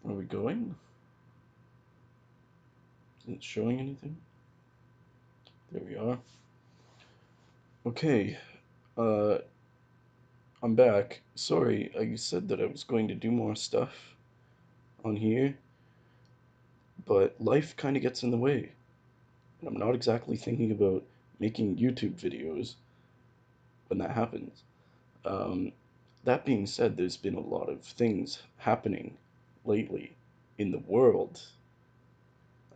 Are we going? Is it showing anything? There we are. Okay, uh, I'm back. Sorry, I said that I was going to do more stuff on here, but life kind of gets in the way. And I'm not exactly thinking about making YouTube videos when that happens. Um, that being said, there's been a lot of things happening lately in the world.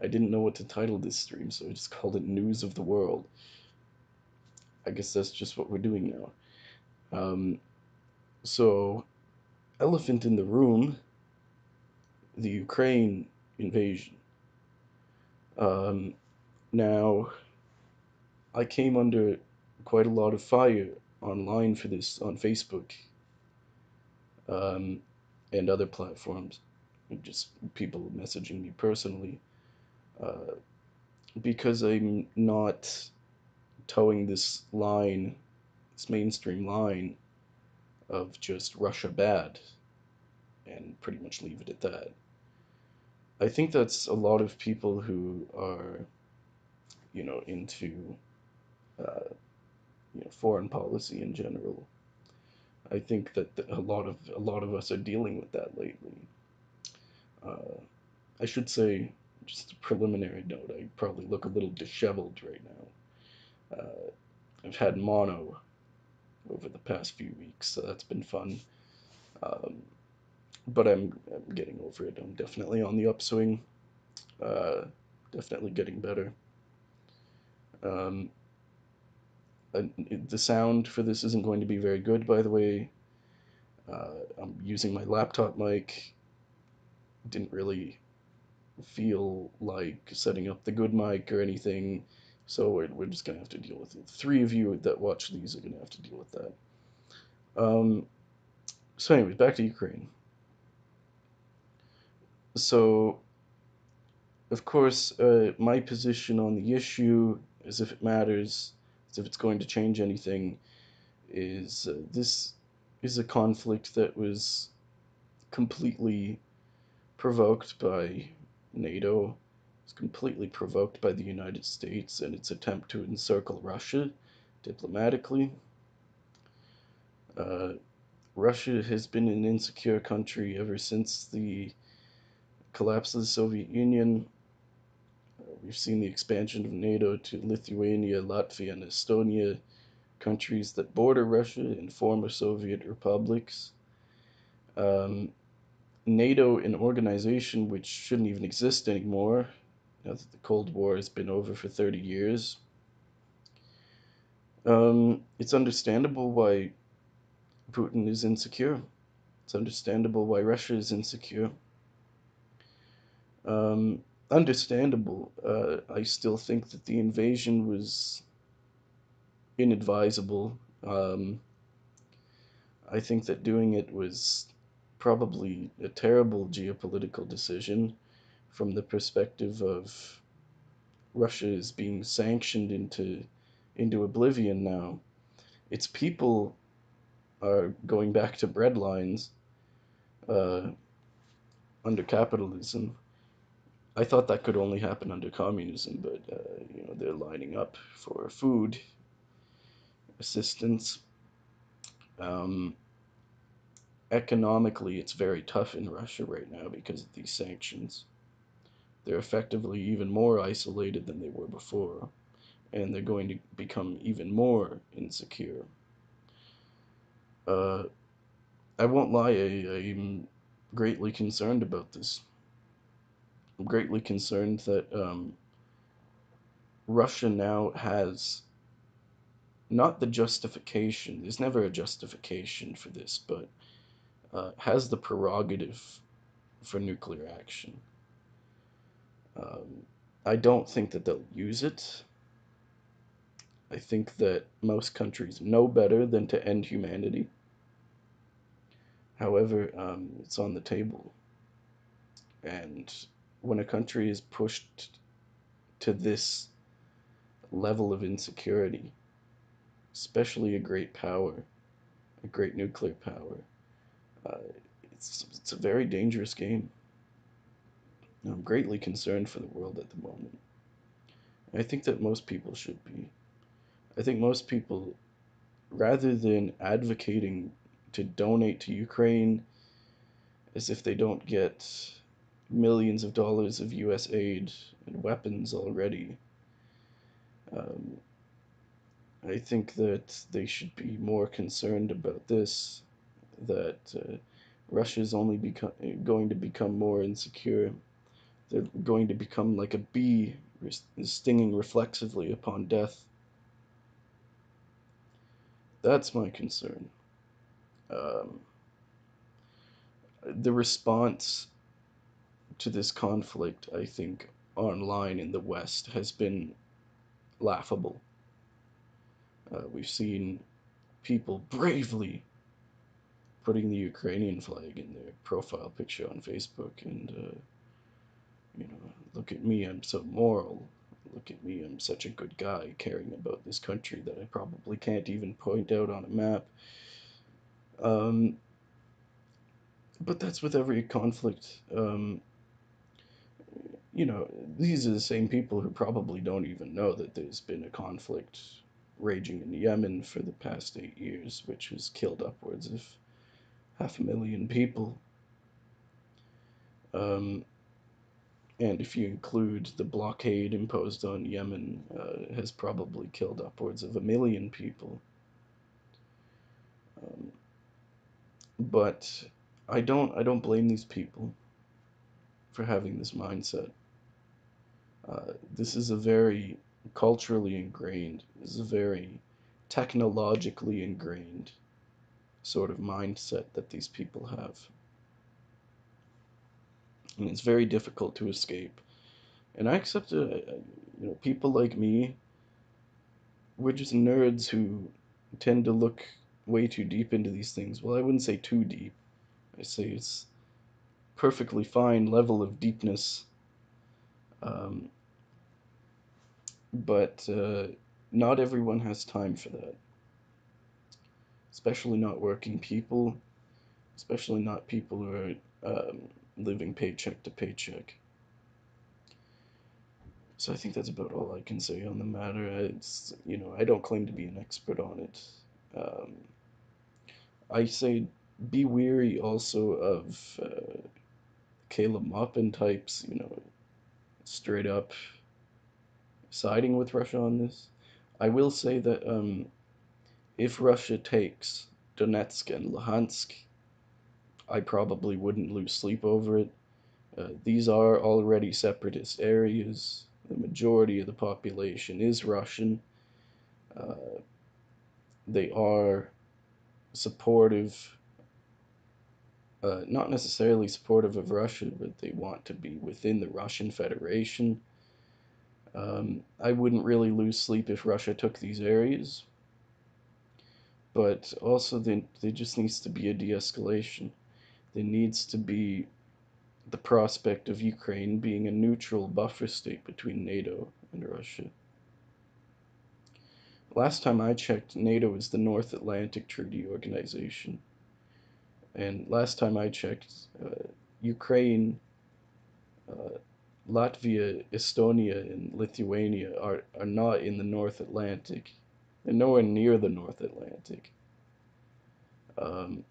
I didn't know what to title this stream, so I just called it News of the World. I guess that's just what we're doing now. Um, so, elephant in the room, the Ukraine invasion. Um, Now, I came under quite a lot of fire online for this on Facebook um, and other platforms, just people messaging me personally, uh, because I'm not towing this line, this mainstream line of just Russia bad and pretty much leave it at that. I think that's a lot of people who are, into uh, foreign policy in general. I think that a lot of us are dealing with that lately. Uh, I should say, just a preliminary note, I probably look a little disheveled right now. I've had mono over the past few weeks, so that's been fun. Um, but I'm getting over it. I'm definitely on the upswing. Uh, Definitely getting better. Um, the sound for this isn't going to be very good, by the way. I'm using my laptop mic. Didn't really feel like setting up the good mic or anything, so we're just gonna have to deal with it. The three of you that watch these are gonna have to deal with that. Um, so, anyways, back to Ukraine. So, of course, my position on the issue, as if it matters, as if it's going to change anything, is this is a conflict that was completely provoked by NATO. It's completely provoked by the United States and its attempt to encircle Russia diplomatically. Uh, Russia has been an insecure country ever since the collapse of the Soviet Union. We've seen the expansion of NATO to Lithuania, Latvia, and Estonia, countries that border Russia and former Soviet republics. Um, NATO, an organization which shouldn't even exist anymore, now that the Cold War has been over for 30 years. It's understandable why Putin is insecure. It's understandable why Russia is insecure. Um, Understandable. I still think that the invasion was inadvisable. Um, I think that doing it was probably a terrible geopolitical decision from the perspective of Russia is being sanctioned into oblivion now. Its people are going back to breadlines uh, under capitalism. I thought that could only happen under communism, but they're lining up for food assistance. Um, Economically, it's very tough in Russia right now because of these sanctions. They're effectively even more isolated than they were before, and they're going to become even more insecure. Uh, I won't lie, I'm greatly concerned about this. I'm greatly concerned that Russia now has not the justification, there's never a justification for this, but has the prerogative for nuclear action. Um, I don't think that they'll use it. I think that most countries know better than to end humanity. However, it's on the table. And when a country is pushed to this level of insecurity, especially a great power, a great nuclear power, uh, it's a very dangerous game. I'm greatly concerned for the world at the moment. I think that most people should be. I think most people, rather than advocating to donate to Ukraine as if they don't get millions of dollars of US aid and weapons already, um, I think that they should be more concerned about this, that Russia's only going to become more insecure. They're going to become like a bee stinging reflexively upon death. That's my concern. Um, the response to this conflict, I think, online in the West has been laughable. We've seen people bravely putting the Ukrainian flag in their profile picture on Facebook, and look at me, I'm so moral. Look at me, I'm such a good guy caring about this country that I probably can't even point out on a map. Um, but that's with every conflict. These are the same people who probably don't even know that there's been a conflict raging in Yemen for the past 8 years, which has killed upwards of 500,000 people. Um, and if you include the blockade imposed on Yemen, has probably killed upwards of 1 million people. Um, but I don't blame these people for having this mindset. This is a very culturally ingrained, this is a very technologically ingrained sort of mindset that these people have. And it's very difficult to escape. And I accept it. People like me, we're just nerds who tend to look way too deep into these things. Well, I wouldn't say too deep. I say it's perfectly fine level of deepness. Um, but not everyone has time for that, especially not working people, especially not people who are living paycheck to paycheck. So I think that's about all I can say on the matter. I don't claim to be an expert on it. Um, I say be weary also of Caleb Maupin types, straight up siding with Russia on this. I will say that if Russia takes Donetsk and Luhansk, I probably wouldn't lose sleep over it. These are already separatist areas. The majority of the population is Russian. Uh, they are supportive, not necessarily supportive of Russia, but they want to be within the Russian Federation. I wouldn't really lose sleep if Russia took these areas, but also there just needs to be a de escalation. There needs to be the prospect of Ukraine being a neutral buffer state between NATO and Russia. Last time I checked, NATO is the North Atlantic Treaty Organization. And last time I checked, Ukraine, uh, Latvia, Estonia, and Lithuania are not in the North Atlantic. They're nowhere near the North Atlantic. Um,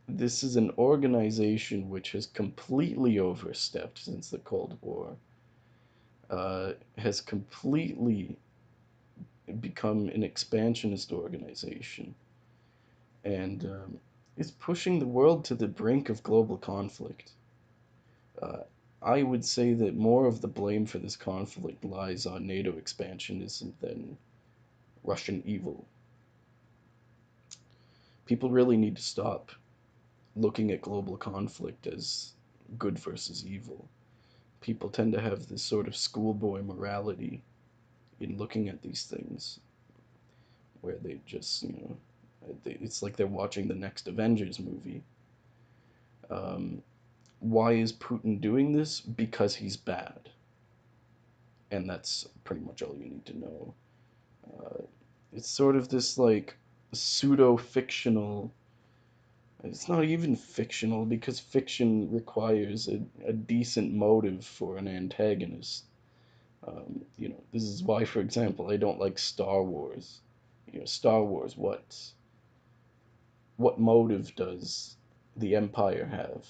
this is an organization which has completely overstepped since the Cold War, has completely become an expansionist organization, and is pushing the world to the brink of global conflict. Uh, I would say that more of the blame for this conflict lies on NATO expansionism than Russian evil. People really need to stop looking at global conflict as good versus evil. People tend to have this sort of schoolboy morality in looking at these things, where they just, it's like they're watching the next Avengers movie. Um, why is Putin doing this? Because he's bad. And that's pretty much all you need to know. Uh, it's sort of this like pseudo fictional It's not even fictional because fiction requires a decent motive for an antagonist. This is why, for example, I don't like Star Wars. Star Wars, what motive does the Empire have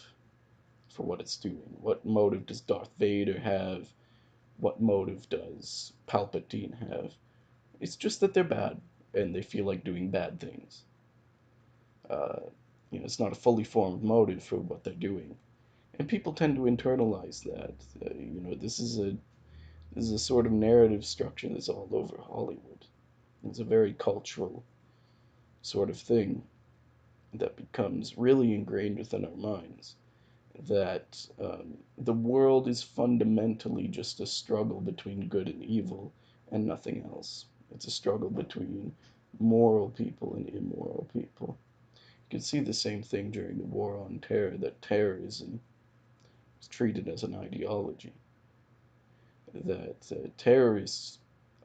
for what it's doing? What motive does Darth Vader have? What motive does Palpatine have? It's just that they're bad and they feel like doing bad things. Uh, it's not a fully formed motive for what they're doing, and people tend to internalize that. This is a sort of narrative structure that's all over Hollywood. It's a very cultural sort of thing that becomes really ingrained within our minds. That the world is fundamentally just a struggle between good and evil and nothing else. It's a struggle between moral people and immoral people. You can see the same thing during the War on Terror, that terrorism is treated as an ideology. That terrorists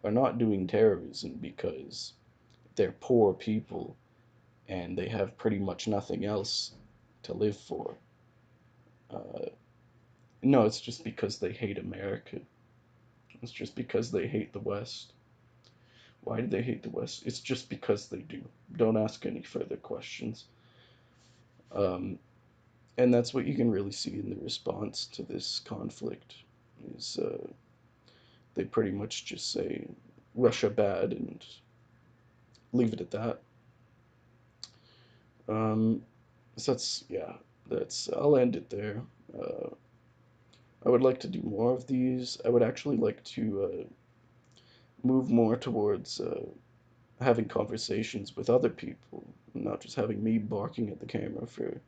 are not doing terrorism because they're poor people and they have pretty much nothing else to live for. Uh, no, it's just because they hate America. It's just because they hate the West. Why do they hate the West? It's just because they do. Don't ask any further questions. Um, and that's what you can really see in the response to this conflict. Is they pretty much just say Russia bad and leave it at that. Um, so that's yeah. That's I'll end it there. Uh, I would like to do more of these. I would actually like to move more towards having conversations with other people, not just having me barking at the camera for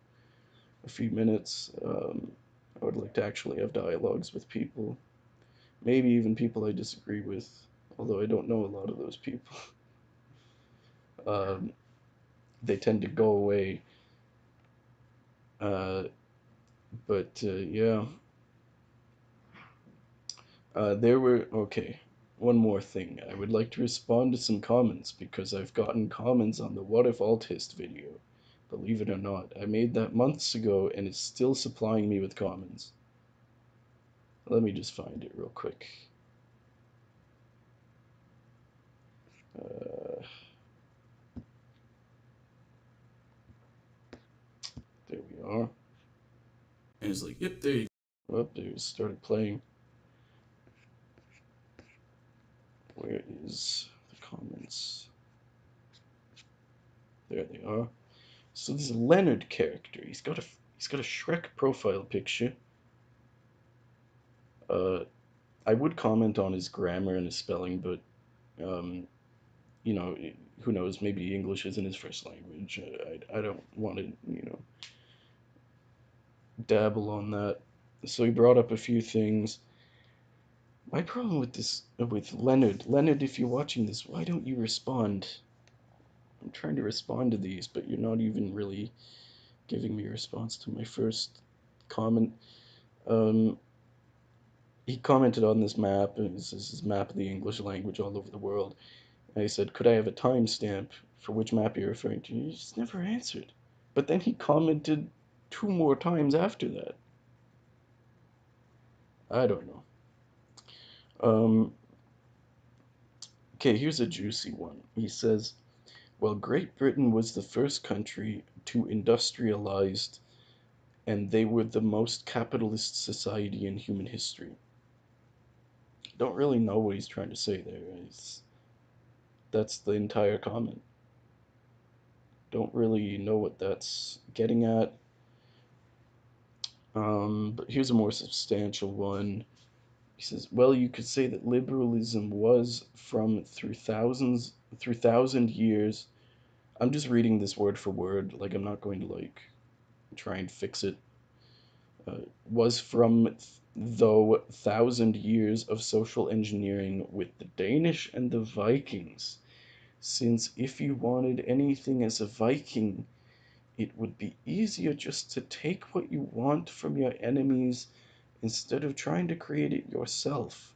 a few minutes. I would like to actually have dialogues with people, maybe even people I disagree with, although I don't know a lot of those people. Um, they tend to go away. Uh, but yeah, there were okay. One more thing. I would like to respond to some comments because I've gotten comments on the What If Altist video. Believe it or not, I made that months ago and it's still supplying me with comments. Let me just find it real quick. Uh, there we are. And it's like, yep, there you go. Oh, there it started playing. Where is the comments? There they are. So this Leonard character, he's got a Shrek profile picture. Uh, I would comment on his grammar and his spelling, but um, you know, who knows? Maybe English isn't his first language. I don't want to, dabble on that. So he brought up a few things. My problem with this, with Leonard, if you're watching this, why don't you respond? I'm trying to respond to these, but you're not even really giving me a response to my first comment. Um, he commented on this map, and this is his map of the English language all over the world. And he said, "Could I have a timestamp for which map you're referring to?" He just never answered. But then he commented two more times after that. I don't know. Um, okay, here's a juicy one. He says, "Well, Great Britain was the first country to industrialize, and they were the most capitalist society in human history." Don't really know what he's trying to say there. That's the entire comment. Don't really know what that's getting at. But here's a more substantial one. He says, "Well, you could say that liberalism was from through thousand years." I'm just reading this word for word, like I'm not going to like try and fix it. Was from though thousand years of social engineering with the Danish and the Vikings. Since if you wanted anything as a Viking, it would be easier just to take what you want from your enemies instead of trying to create it yourself.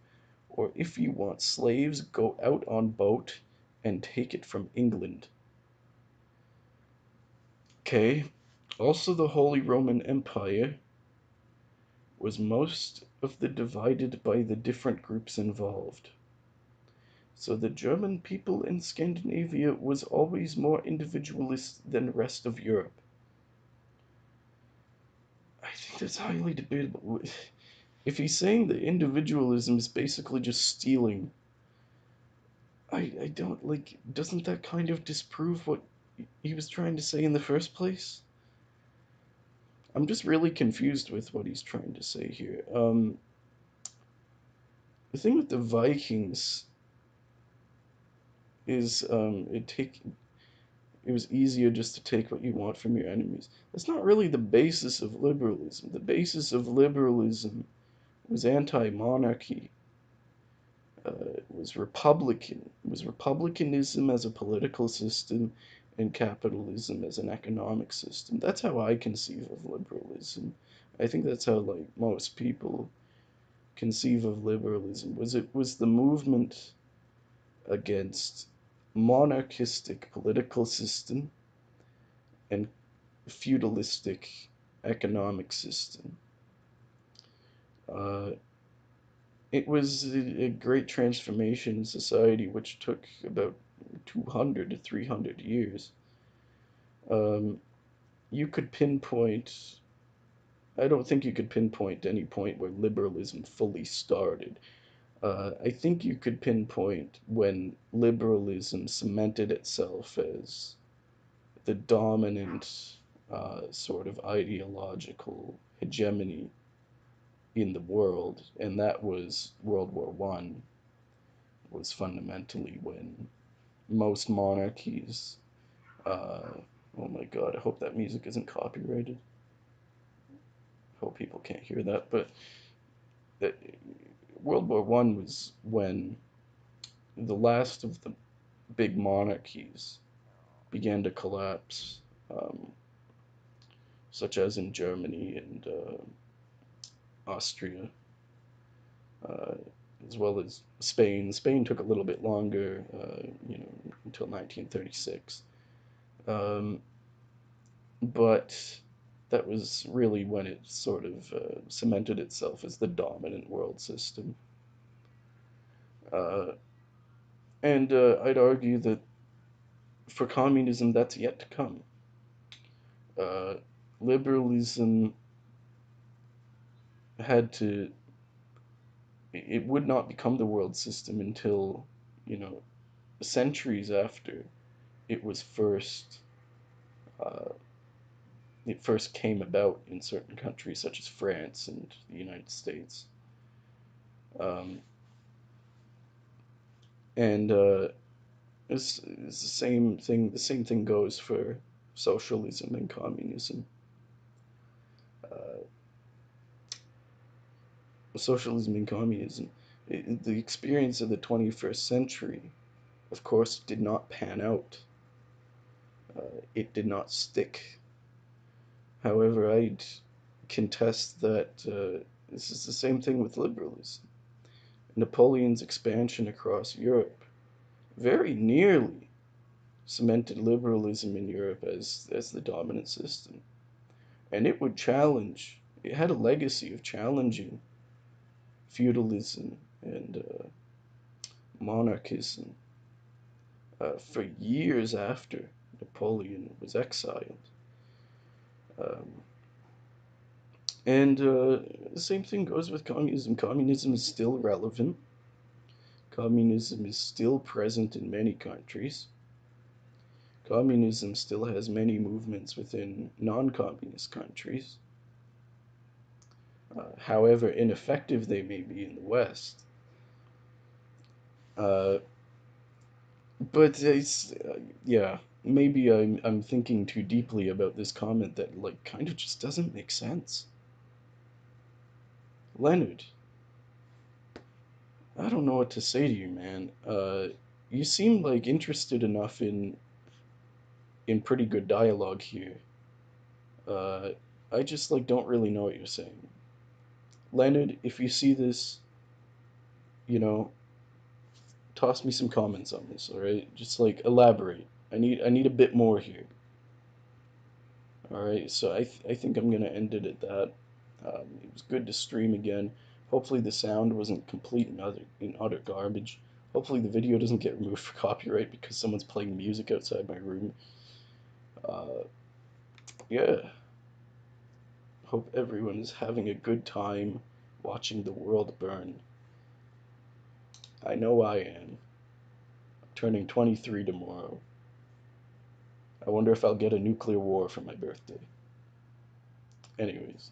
Or if you want slaves, go out on boat and take it from England. Okay, Also, the Holy Roman Empire was most of the divided by the different groups involved. So the German people in Scandinavia was always more individualist than the rest of Europe. I think that's highly debatable. If he's saying that individualism is basically just stealing, I don't like. Doesn't that kind of disprove what he was trying to say in the first place? I'm just really confused with what he's trying to say here. The thing with the Vikings is it was easier just to take what you want from your enemies. That's not really the basis of liberalism. The basis of liberalism was anti-monarchy. It was republican. It was republicanism as a political system, and capitalism as an economic system. That's how I conceive of liberalism. I think that's how like most people conceive of liberalism. Was the movement against monarchistic political system and feudalistic economic system. Uh, it was a great transformation in society which took about 200 to 300 years. Um, you could pinpoint, I don't think you could pinpoint any point where liberalism fully started. I think you could pinpoint when liberalism cemented itself as the dominant sort of ideological hegemony in the world, and that was World War One. Was fundamentally when most monarchies. Oh my God! I hope that music isn't copyrighted. Hope people can't hear that. But that, World War One was when the last of the big monarchies began to collapse, um, such as in Germany and Austria, uh, as well as Spain. Spain took a little bit longer, until 1936. Um, but that was really when it sort of cemented itself as the dominant world system. Uh, and I'd argue that for communism, that's yet to come. Uh, Liberalism had to, it would not become the world system until, you know, centuries after it was first uh, it first came about in certain countries such as France and the United States. Um, and it's the same thing. The same thing goes for socialism and communism. Uh, Socialism and communism. The experience of the 21st century, of course, did not pan out. It did not stick. However, I'd contest that this is the same thing with liberalism. Napoleon's expansion across Europe very nearly cemented liberalism in Europe as the dominant system. And it would challenge, it had a legacy of challenging feudalism and monarchism for years after Napoleon was exiled. Um, and the same thing goes with communism. Communism is still relevant. Communism is still present in many countries. Communism still has many movements within non communist countries. However ineffective they may be in the West. Uh, but it's, yeah, maybe I'm thinking too deeply about this comment that, like, kind of just doesn't make sense. Leonard, I don't know what to say to you, man. You seem like interested enough in pretty good dialogue here. Uh, I just like don't really know what you're saying. Leonard, if you see this, you know, toss me some comments on this, all right? Just like elaborate. I need a bit more here. All right, so I think I'm gonna end it at that. It was good to stream again. Hopefully the sound wasn't complete and utter garbage. Hopefully the video doesn't get removed for copyright because someone's playing music outside my room. Uh, yeah, hope everyone is having a good time watching the world burn. I know I am. I'm turning 23 tomorrow. I wonder if I'll get a nuclear war for my birthday. Anyways.